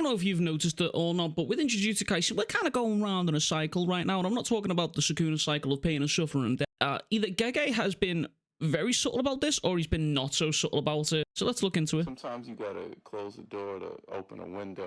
know if you've noticed it or not, but within Jujutsu Kaisen, we're kind of going round in a cycle right now, and I'm not talking about the Sukuna cycle of pain and suffering and death. Either JJK has been very subtle about this, or he's been not so subtle about it. So let's look into it. Sometimes you gotta close the door to open a window.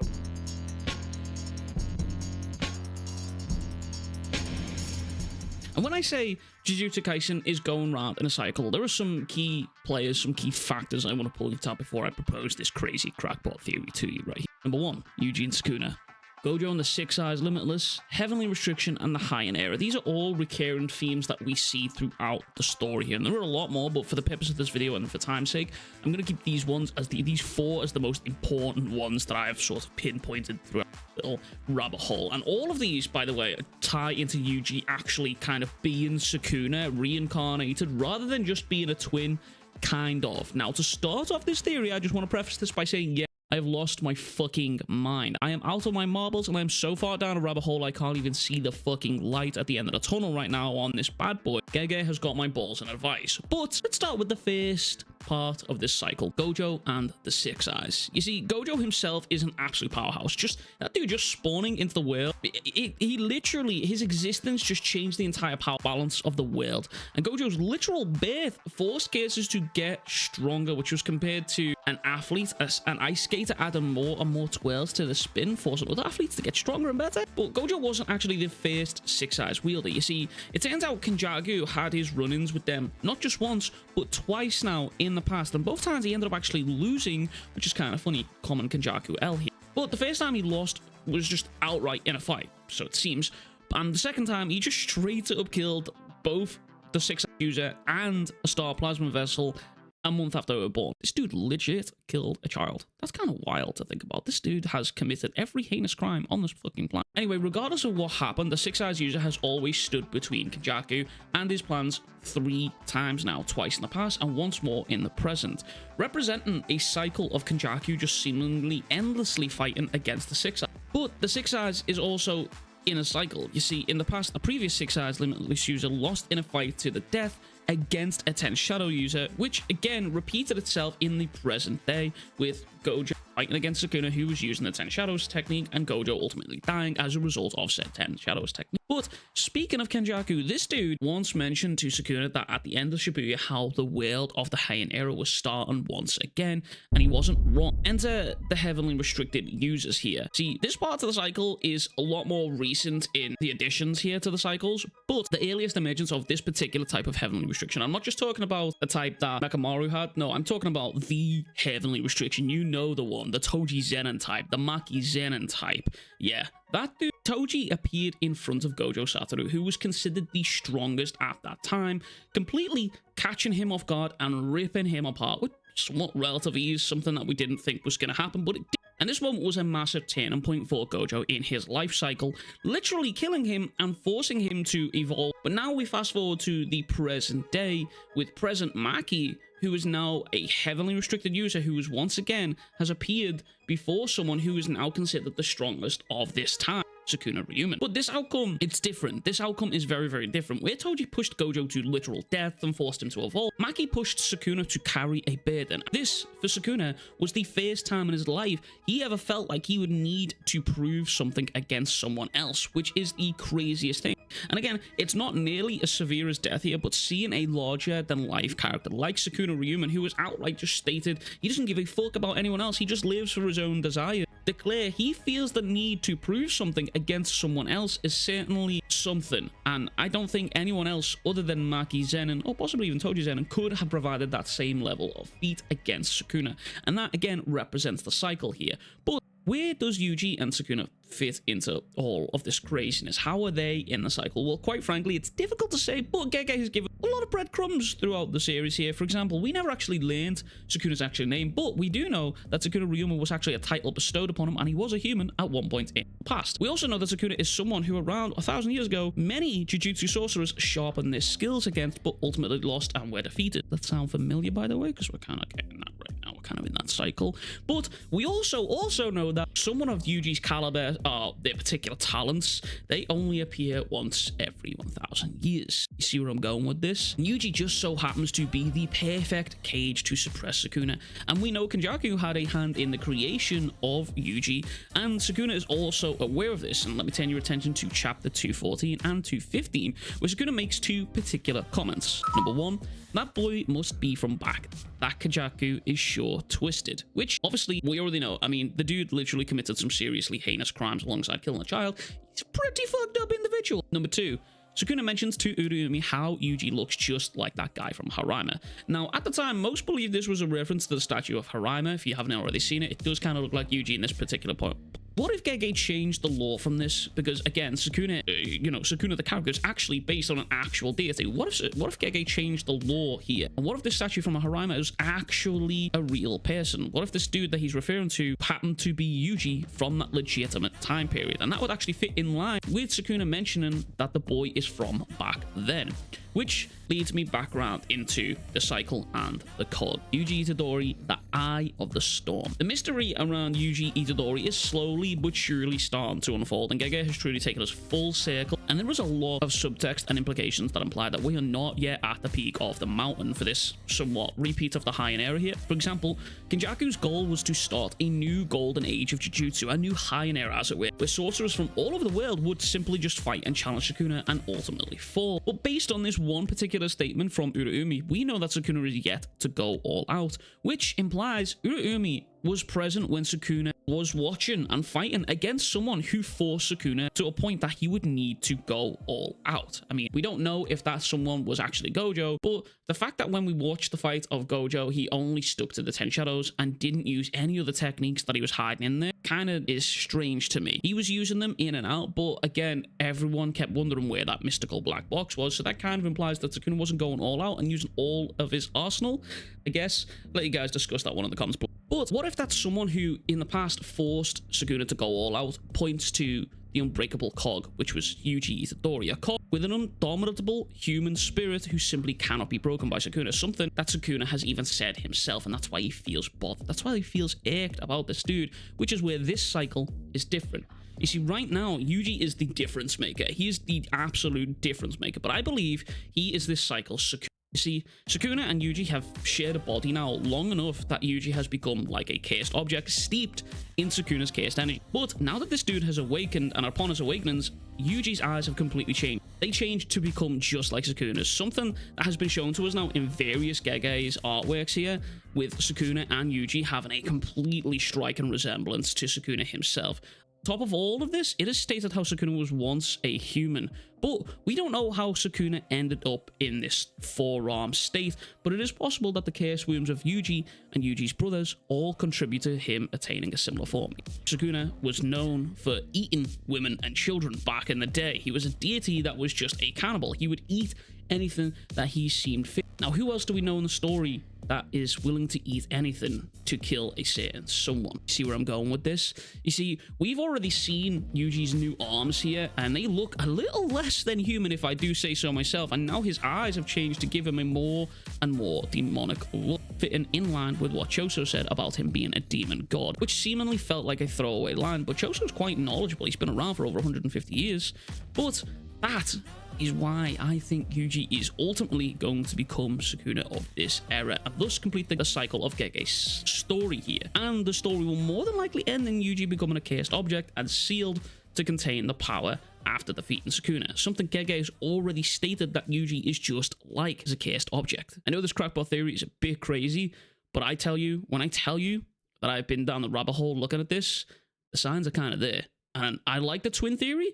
And when I say Jujutsu Kaisen is going round in a cycle, there are some key players, some key factors I want to point out before I propose this crazy crackpot theory to you right here. Number 1, Yuji and Sukuna. Gojo and the Six Eyes Limitless, Heavenly Restriction, and the Heian Era. These are all recurring themes that we see throughout the story here. And there are a lot more, but for the purpose of this video and for time's sake, I'm going to keep these ones as these 4 as the most important ones that I have sort of pinpointed throughout the little rabbit hole. And all of these, by the way, tie into Yuji actually kind of being Sukuna reincarnated rather than just being a twin, kind of. Now, to start off this theory, I just want to preface this by saying, yeah, I've lost my fucking mind. I am out of my marbles and I'm so far down a rabbit hole I can't even see the fucking light at the end of the tunnel right now on this bad boy. JJK has got my balls in a vice. But let's start with the first part of this cycle, Gojo and the Six Eyes. You see, Gojo himself is an absolute powerhouse. That dude just spawning into the world. He literally, his existence just changed the entire power balance of the world. And Gojo's literal birth forced cases to get stronger, which was compared to an athlete, an ice skater adding more and more twirls to the spin, forcing other athletes to get stronger and better. But Gojo wasn't actually the first Six Eyes wielder. You see, it turns out Kenjaku had his run-ins with them, not just once, but twice now in the past, and both times he ended up actually losing, which is kind of funny, common Kenjaku L here. But the first time he lost was just outright in a fight, so it seems, and the second time he just straight up killed both the Six Eyes user and a Star Plasma Vessel a month after they were born. This dude legit killed a child. That's kind of wild to think about. This dude has committed every heinous crime on this fucking planet. Anyway, regardless of what happened, the Six Eyes user has always stood between Kenjaku and his plans 3 times now, twice in the past and once more in the present, representing a cycle of Kenjaku just seemingly endlessly fighting against the Six Eyes. But the Six Eyes is also in a cycle. You see, in the past, a previous Six Eyes Limitless user lost in a fight to the death against a 10 Shadow user, which again repeated itself in the present day with Gojo fighting against Sukuna, who was using the 10 Shadows technique, and Gojo ultimately dying as a result of said 10 Shadows technique. But speaking of Kenjaku, this dude once mentioned to Sukuna that at the end of Shibuya, how the world of the Heian Era was starting once again, and he wasn't wrong. Enter the heavily restricted users here. See, this part of the cycle is a lot more recent in the additions here to the cycles, but the earliest emergence of this particular type of heavenly restriction, I'm not just talking about the type that Nakamaru had, no, I'm talking about the heavenly restriction. You know the one, the Toji Zenin type, the Maki Zenin type. Yeah, that dude, Toji, appeared in front of Gojo Satoru, who was considered the strongest at that time, completely catching him off guard and ripping him apart with somewhat relative ease, something that we didn't think was going to happen, but it did. And this moment was a massive turning point for Gojo in his life cycle, literally killing him and forcing him to evolve. But now we fast forward to the present day with present Maki, who is now a heavily restricted user who is once again has appeared before someone who is now considered the strongest of this time, Sukuna Ryomen. But this outcome, it's different. This outcome is very, very different. Where Toji pushed Gojo to literal death and forced him to evolve, Maki pushed Sukuna to carry a burden. This, for Sukuna, was the first time in his life he ever felt like he would need to prove something against someone else, which is the craziest thing. And again, it's not nearly as severe as death here, but seeing a larger-than-life character like Sukuna Ryomen, who has outright just stated he doesn't give a fuck about anyone else, he just lives for his own desire, declare he feels the need to prove something against someone else is certainly something, and I don't think anyone else other than Maki Zenin, or possibly even Toji Zenin, could have provided that same level of feat against Sukuna, and that again represents the cycle here. But where does Yuji and Sukuna fit into all of this craziness? How are they in the cycle? Well, quite frankly, it's difficult to say, but JJK has given a lot of breadcrumbs throughout the series here. For example, we never actually learned Sukuna's actual name, but we do know that Sukuna Ryomen was actually a title bestowed upon him, and he was a human at one point in the past. We also know that Sukuna is someone who around 1,000 years ago, many Jujutsu sorcerers sharpened their skills against, but ultimately lost and were defeated. That sound familiar, by the way? Because we're kind of getting that right now. We're kind of in that cycle. But we also know that someone of Yuji's caliber, their particular talents, they only appear once every 1,000 years. You see where I'm going with this? Yuji just so happens to be the perfect cage to suppress Sukuna, and we know Kenjaku had a hand in the creation of Yuji, and Sukuna is also aware of this. And let me turn your attention to chapter 214 and 215, where Sukuna makes two particular comments. Number one, that boy must be from back. That Kenjaku is sure twisted, which obviously we already know. I mean, the dude literally committed some seriously heinous crimes alongside killing a child. He's a pretty fucked up individual. Number two, Sukuna mentions to Urumi how Yuji looks just like that guy from Haraima. Now, at the time, most believe this was a reference to the statue of Haraima. If you haven't already seen it, it does kind of look like Yuji in this particular point. What if JJK changed the lore from this? Because again, Sukuna, Sukuna the character is actually based on an actual deity. What if JJK changed the lore here? And what if this statue from Haraima is actually a real person? What if this dude that he's referring to happened to be Yuji from that legitimate time period? And that would actually fit in line with Sukuna mentioning that the boy is from back then. Which leads me back around into the cycle and the code. Yuji Itadori, the Eye of the Storm. The mystery around Yuji Itadori is slowly but surely starting to unfold, and JJK has truly taken us full circle, and there is a lot of subtext and implications that imply that we are not yet at the peak of the mountain for this somewhat repeat of the Heian era here. For example, Kenjaku's goal was to start a new golden age of Jujutsu, a new Heian era as it were, where sorcerers from all over the world would simply just fight and challenge Sukuna and ultimately fall. But based on this one particular statement from Urumi, we know that Sukuna is yet to go all out, which implies Urumi was present when Sukuna was watching and fighting against someone who forced Sukuna to a point that he would need to go all out. I mean, we don't know if that someone was actually Gojo, but the fact that when we watched the fight of Gojo, he only stuck to the 10 shadows and didn't use any other techniques that he was hiding in there kind of is strange to me. He was using them in and out, but again, everyone kept wondering where that mystical black box was, so that kind of implies that Sukuna wasn't going all out and using all of his arsenal. I guess, let you guys discuss that one in the comments. But what if that's someone who in the past forced Sukuna to go all out, points to the unbreakable cog, which was Yuji Itadori, a cog with an indomitable human spirit who simply cannot be broken by Sukuna, something that Sukuna has even said himself, and that's why he feels bothered. That's why he feels irked about this dude, which is where this cycle is different. You see, right now, Yuji is the difference maker. He is the absolute difference maker, but I believe he is this cycle's Sukuna. You see, Sukuna and Yuji have shared a body now long enough that Yuji has become like a cursed object steeped in Sukuna's cursed energy. But now that this dude has awakened, and upon his awakenings, Yuji's eyes have completely changed. They changed to become just like Sukuna's, something that has been shown to us now in various JJK's artworks here, with Sukuna and Yuji having a completely striking resemblance to Sukuna himself. Top of all of this, it is stated how Sukuna was once a human, but we don't know how Sukuna ended up in this forearm state, but it is possible that the curse wounds of Yuji and Yuji's brothers all contribute to him attaining a similar form. Sukuna was known for eating women and children back in the day. He was a deity that was just a cannibal. He would eat anything that he seemed fit. Now, who else do we know in the story that is willing to eat anything to kill a certain someone? See where I'm going with this? You see, we've already seen Yuji's new arms here, and they look a little less than human, if I do say so myself, and now his eyes have changed to give him a more and more demonic look, fitting in line with what Choso said about him being a demon god, which seemingly felt like a throwaway line, but Choso's quite knowledgeable. He's been around for over 150 years, but that is why I think Yuji is ultimately going to become Sukuna of this era, and thus complete the cycle of JJK's story here. And the story will more than likely end in Yuji becoming a cursed object and sealed to contain the power after defeating Sukuna, something JJK has already stated that Yuji is just like as a cursed object. I know this crackpot theory is a bit crazy, but I tell you, when I tell you that I've been down the rabbit hole looking at this, the signs are kind of there. And I like the twin theory,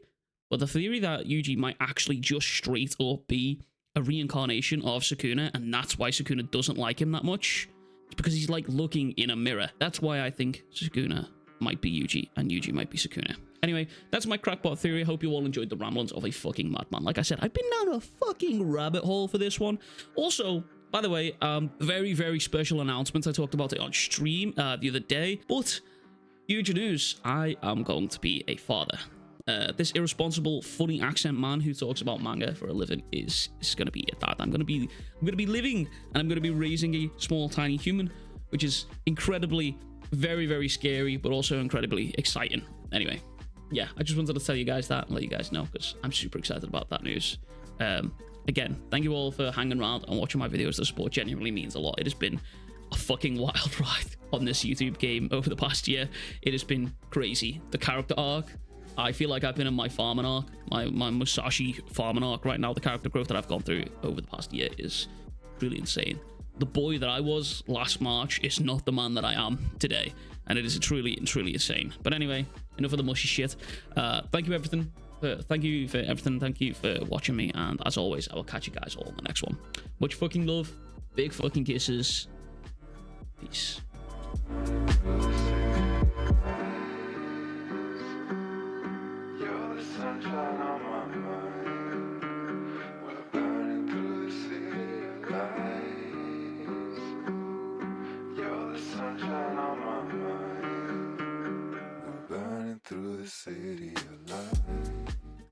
but the theory that Yuji might actually just straight up be a reincarnation of Sukuna, and that's why Sukuna doesn't like him that much, it's because he's like looking in a mirror. That's why I think Sukuna might be Yuji, and Yuji might be Sukuna. Anyway, that's my crackpot theory. I hope you all enjoyed the ramblings of a fucking madman. Like I said, I've been down a fucking rabbit hole for this one. Also, by the way, very, very special announcement. I talked about it on stream the other day, but huge news. I am going to be a father. This irresponsible, funny accent man who talks about manga for a living is going to be a dad. I'm going to be living, and I'm going to be raising a small, tiny human, which is incredibly, very, very scary, but also incredibly exciting. Anyway, yeah, I just wanted to tell you guys that and let you guys know, because I'm super excited about that news. again, thank you all for hanging around and watching my videos. The support genuinely means a lot. It has been a fucking wild ride on this YouTube game over the past year. It has been crazy. The character arc, I feel like I've been in my farming arc, my Musashi farming arc right now. The character growth that I've gone through over the past year is really insane. The boy that I was last March is not the man that I am today, and it is truly insane. But anyway, enough of the mushy shit. Thank you everything. Thank you for everything. Thank you for watching me, and as always, I will catch you guys all in the next one. Much fucking love, big fucking kisses. Peace.